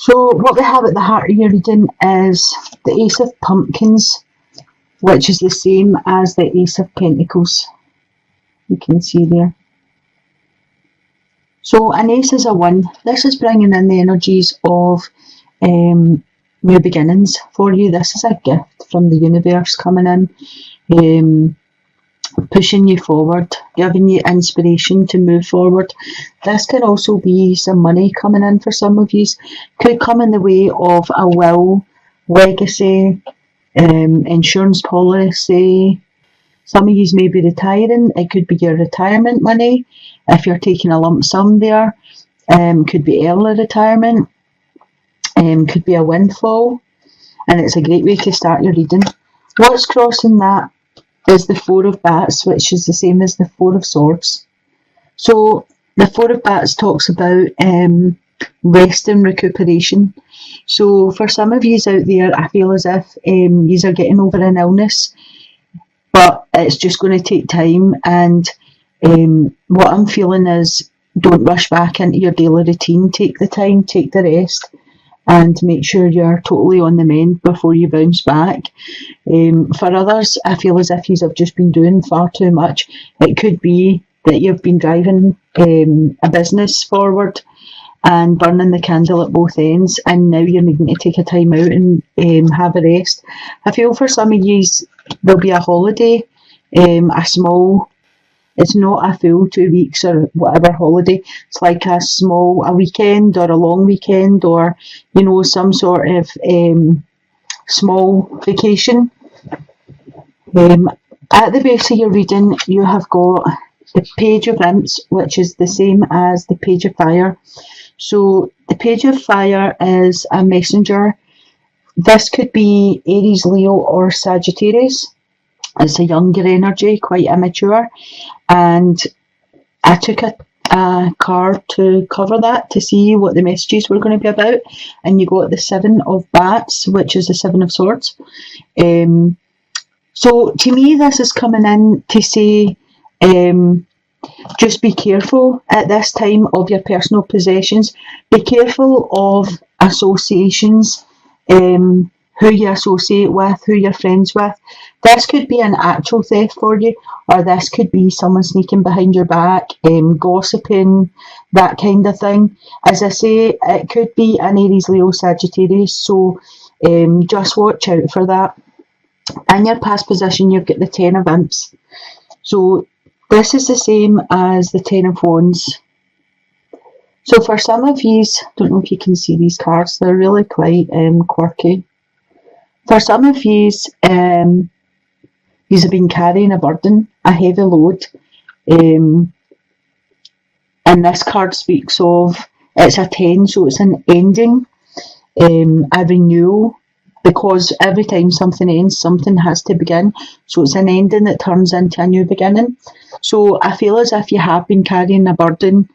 So what we have at the heart of your reading is the Ace of Pumpkins, which is the same as the Ace of Pentacles. You can see there. So an ace is a 1. This is bringing in the energies of new beginnings for you. This is a gift from the universe coming in, pushing you forward, giving you inspiration to move forward. This can also be some money coming in for some of you. Could come in the way of a will, legacy, insurance policy. Some of you may be retiring. It could be your retirement money. If you're taking a lump sum there, could be early retirement, could be a windfall, and it's a great way to start your reading. What's crossing that is the Four of Bats, which is the same as the Four of Swords. So the Four of Bats talks about rest and recuperation. So for some of you out there, I feel as if you are getting over an illness, but it's just going to take time. And what I'm feeling is, don't rush back into your daily routine. Take the time, take the rest, and make sure you're totally on the mend before you bounce back. For others, I feel as if you have just been doing far too much. It could be that you've been driving a business forward and burning the candle at both ends, and now you're needing to take a time out and have a rest. I feel for some of you, there'll be a holiday, a small, it's not a full 2 weeks or whatever holiday. It's like a weekend or a long weekend, or, some sort of small vacation. At the base of your reading, you have got the Page of Imps, which is the same as the Page of Fire. So the Page of Fire is a messenger. This could be Aries, Leo, or Sagittarius. It's a younger energy, quite immature. And I took a card to cover that, to see what the messages were going to be about. And you got the Seven of Bats, which is the Seven of Swords. So to me, this is coming in to say, just be careful at this time of your personal possessions. Be careful of associations, who you associate with, who you're friends with. This could be an actual theft for you, or this could be someone sneaking behind your back, gossiping, that kind of thing. As I say, it could be an Aries, Leo, Sagittarius, so just watch out for that. In your past position, you've got the Ten of Imps. So this is the same as the Ten of Wands. So for some of you, don't know if you can see these cards, they're really quite quirky. For some of you, you have been carrying a burden, a heavy load. And this card speaks of, it's a 10, so it's an ending, a renewal. Because every time something ends, something has to begin. So it's an ending that turns into a new beginning. So I feel as if you have been carrying a burden.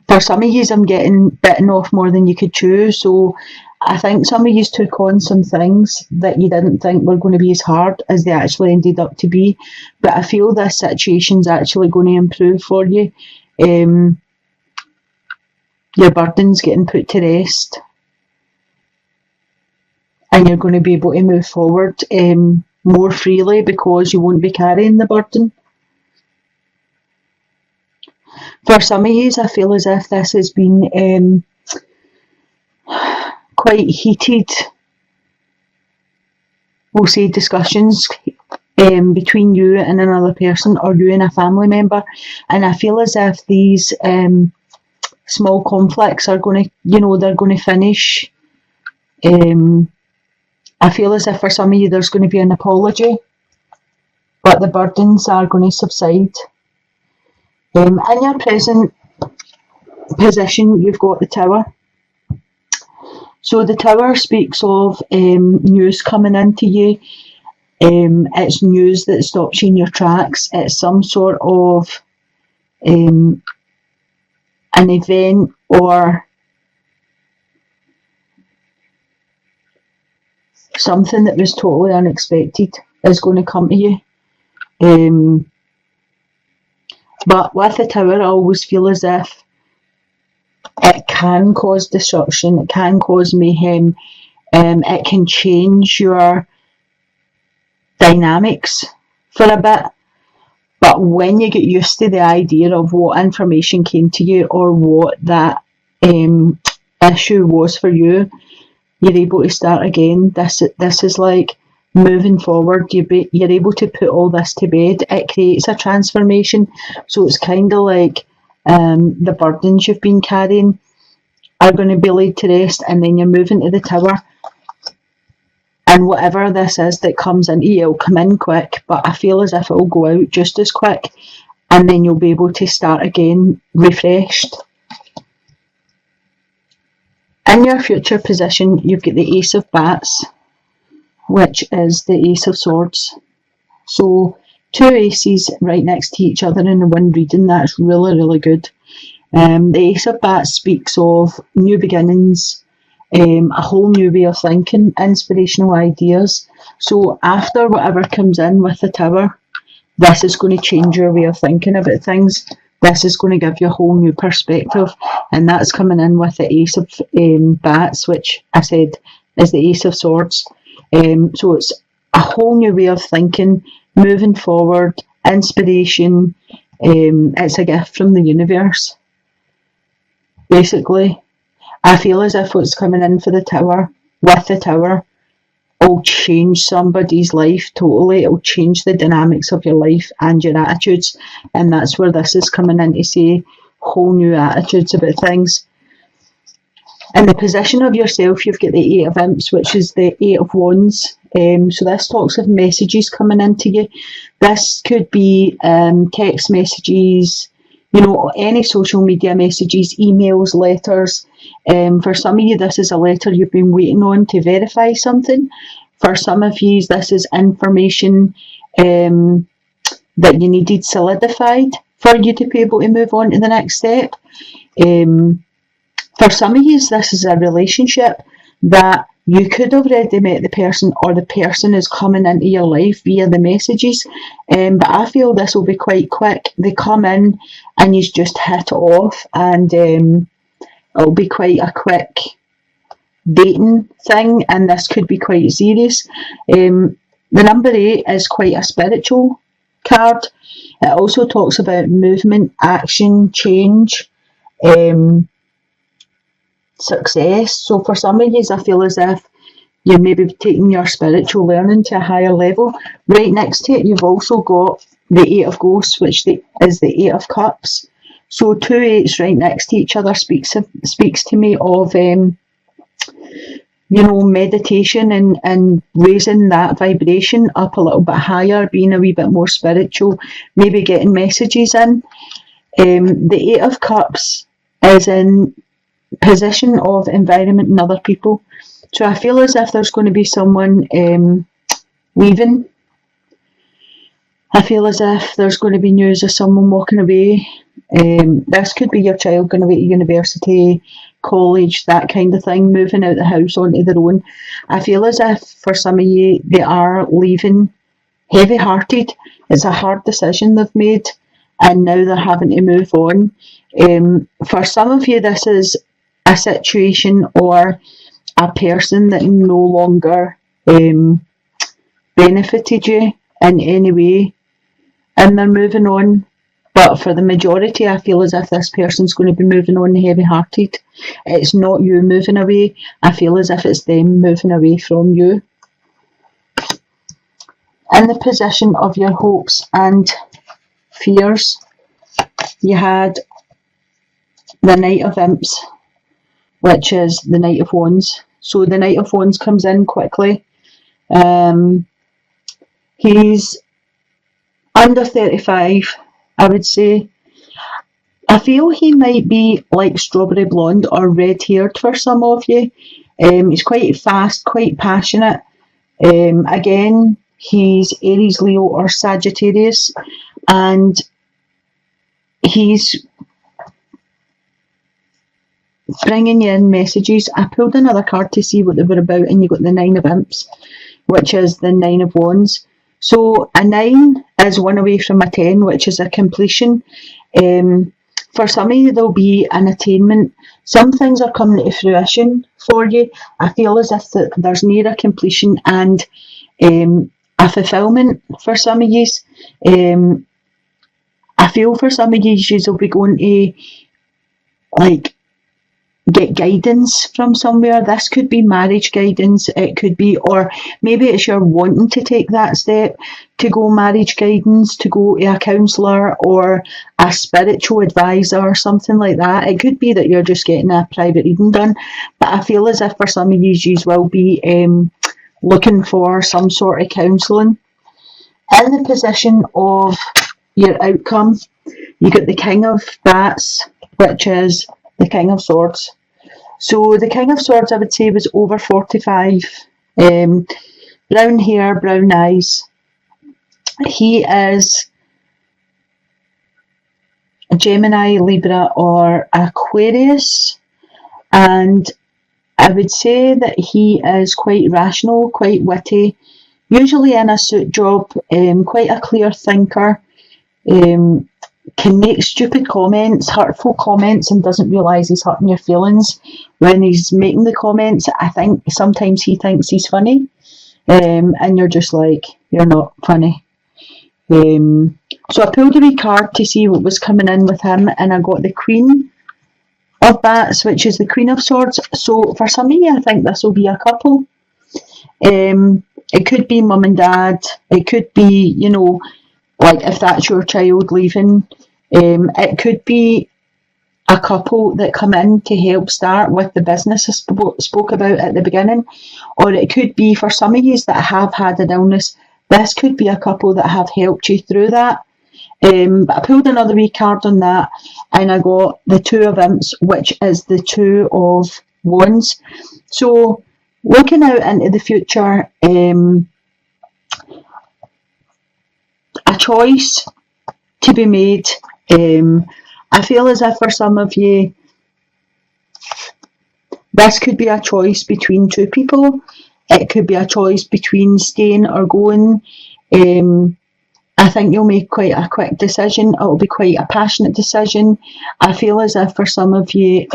For some of you, I'm getting bitten off more than you could chew. So I think some of you took on some things that you didn't think were going to be as hard as they actually ended up to be. But I feel this situation's actually going to improve for you. Your burden's getting put to rest. And you're going to be able to move forward more freely because you won't be carrying the burden. For some of you, I feel as if this has been quite heated, we'll say, discussions between you and another person, or you and a family member. And I feel as if these small conflicts are going to, they're going to finish. I feel as if for some of you there's going to be an apology, but the burdens are going to subside. In your present position, you've got the Tower. So the Tower speaks of news coming into you. It's news that stops you in your tracks. It's some sort of an event or something that was totally unexpected is going to come to you. But with the Tower, I always feel as if it can cause destruction, it can cause mayhem, it can change your dynamics for a bit. But when you get used to the idea of what information came to you or what that issue was for you, you're able to start again. This is like moving forward. You're able to put all this to bed. It creates a transformation. So it's kind of like the burdens you've been carrying are going to be laid to rest, and then you're moving to the tower. And whatever this is that comes into you, it'll come in quick, but I feel as if it'll go out just as quick, and then you'll be able to start again refreshed. In your future position, you've got the Ace of Bats, which is the Ace of Swords. So 2 aces right next to each other in the one reading, that's really, really good. The Ace of Bats speaks of new beginnings, a whole new way of thinking, inspirational ideas. So after whatever comes in with the Tower, this is going to change your way of thinking about things. This is going to give you a whole new perspective, and that's coming in with the Ace of Bats, which I said is the Ace of Swords. So it's a whole new way of thinking, moving forward, inspiration. It's a gift from the universe, basically. I feel as if what's coming in for the Tower, with the Tower, will change somebody's life totally. It'll change the dynamics of your life and your attitudes, and that's where this is coming in to say whole new attitudes about things. In the position of yourself, you've got the Eight of Imps, which is the Eight of Wands. So this talks of messages coming into you. This could be text messages, any social media messages, emails, letters. For some of you, this is a letter you've been waiting on to verify something. For some of you, this is information that you needed solidified for you to be able to move on to the next step. For some of you, this is a relationship that you could have already met the person, or the person is coming into your life via the messages. But I feel this will be quite quick. They come in and you just hit off, and it'll be quite a quick dating thing, and this could be quite serious. The number 8 is quite a spiritual card. It also talks about movement, action, change, success. So for some of you, I feel as if you're maybe taking your spiritual learning to a higher level. Right next to it, you've also got the Eight of Ghosts, which is the Eight of Cups. So 2 8s right next to each other speaks to me of meditation and raising that vibration up a little bit higher, being a wee bit more spiritual, maybe getting messages in. The Eight of Cups is in position of environment and other people. So I feel as if there's going to be someone leaving. I feel as if there's going to be news of someone walking away. This could be your child going away to university, college, that kind of thing, moving out the house onto their own. I feel as if for some of you, they are leaving heavy-hearted. It's a hard decision they've made, and now they're having to move on. For some of you, this is a situation or a person that no longer benefited you in any way, and they're moving on. But for the majority, I feel as if this person's going to be moving on heavy-hearted. It's not you moving away. I feel as if it's them moving away from you. In the position of your hopes and fears, you had the Knight of Imps, which is the Knight of Wands. So the Knight of Wands comes in quickly. He's under 35, I would say. I feel he might be like strawberry blonde or red-haired for some of you. He's quite fast, quite passionate. Again, he's Aries, Leo or Sagittarius, and he's bringing you in messages. I pulled another card to see what they were about, and you got the Nine of Imps, which is the Nine of Wands. So a 9 is 1 away from a 10, which is a completion. for some of you, there'll be an attainment. Some things are coming to fruition for you. I feel as if there's near a completion and a fulfillment for some of you. I feel for some of you, you'll be going to like get guidance from somewhere. This could be marriage guidance, it could be, or maybe it's you're wanting to take that step to go marriage guidance, to go to a counsellor or a spiritual advisor or something like that. It could be that you're just getting a private reading done, but I feel as if for some of you will be looking for some sort of counselling. In the position of your outcome, you get the King of Bats, which is the King of Swords. So the King of Swords, I would say, was over 45. Brown hair, brown eyes. He is a Gemini, Libra or Aquarius. And I would say that he is quite rational, quite witty, usually in a suit job, quite a clear thinker. Can make stupid comments, hurtful comments, and doesn't realise he's hurting your feelings when he's making the comments. I think sometimes he thinks he's funny, and you're just like, you're not funny. So I pulled a wee card to see what was coming in with him, and I got the Queen of Bats, which is the Queen of Swords. So for some of you, I think this will be a couple. It could be mum and dad. It could be, you know, like if that's your child leaving. It could be a couple that come in to help start with the business I spoke about at the beginning, or it could be for some of you that have had an illness. This could be a couple that have helped you through that. But I pulled another wee card on that, and I got the Two of Imps, which is the Two of Wands. So looking out into the future, a choice to be made. I feel as if for some of you, this could be a choice between two people. It could be a choice between staying or going. I think you'll make quite a quick decision. It'll be quite a passionate decision. I feel as if for some of you,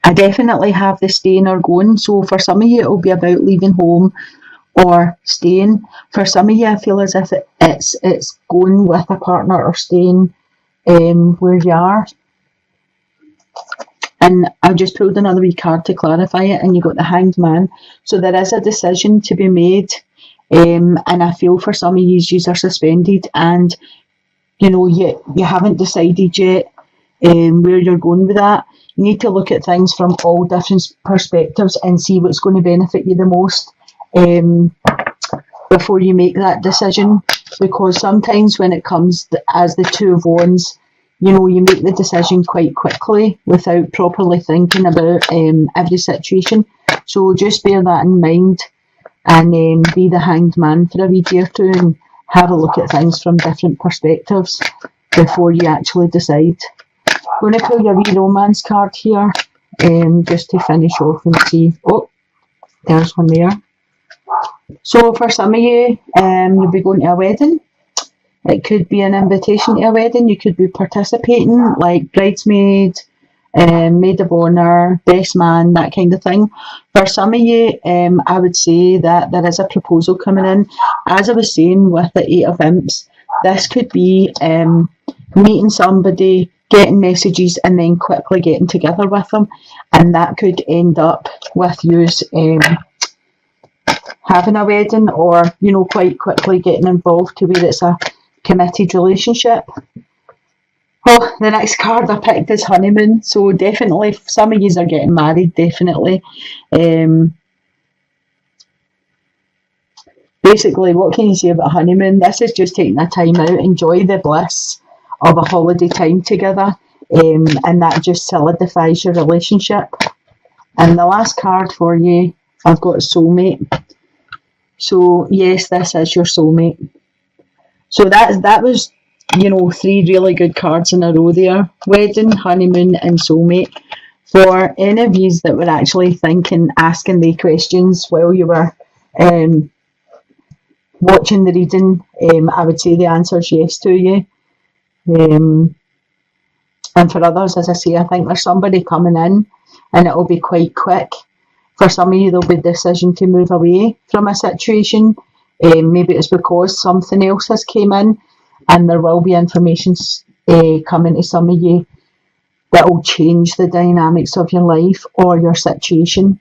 I definitely have the staying or going. So for some of you, it'll be about leaving home or staying. For some of you, I feel as if it's going with a partner or staying where you are. And I've just pulled another wee card to clarify it, and you got the Hanged Man. So there is a decision to be made, and I feel for some of you are suspended, and you know you haven't decided yet where you're going with that. You need to look at things from all different perspectives and see what's going to benefit you the most before you make that decision, because sometimes when it comes as the Two of Wands, you know, you make the decision quite quickly without properly thinking about every situation. So just bear that in mind, and be the Hanged Man for a wee day or two and have a look at things from different perspectives before you actually decide. I'm going to pull you a wee romance card here just to finish off and see. Oh, there's one there. So for some of you, you'll be going to a wedding. It could be an invitation to a wedding. You could be participating, like bridesmaid, maid of honour, best man, that kind of thing. For some of you, I would say that there is a proposal coming in. As I was saying with the Eight of Imps, this could be meeting somebody, getting messages, and then quickly getting together with them. And that could end up with you having a wedding, or, you know, quite quickly getting involved to where it's a committed relationship. Oh, the next card I picked is honeymoon. So definitely some of you are getting married, definitely. Basically, what can you say about honeymoon? This is just taking a time out, enjoy the bliss of a holiday time together, and that just solidifies your relationship. And the last card for you, I've got soulmate. So yes, this is your soulmate. So that was, you know, 3 really good cards in a row there. Wedding, honeymoon and soulmate. For any of you that were actually thinking, asking the questions while you were watching the reading, I would say the answer is yes to you. And for others, as I say, I think there's somebody coming in and it'll be quite quick. For some of you, there'll be a decision to move away from a situation. Maybe it's because something else has came in, and there will be information coming to some of you that will change the dynamics of your life or your situation.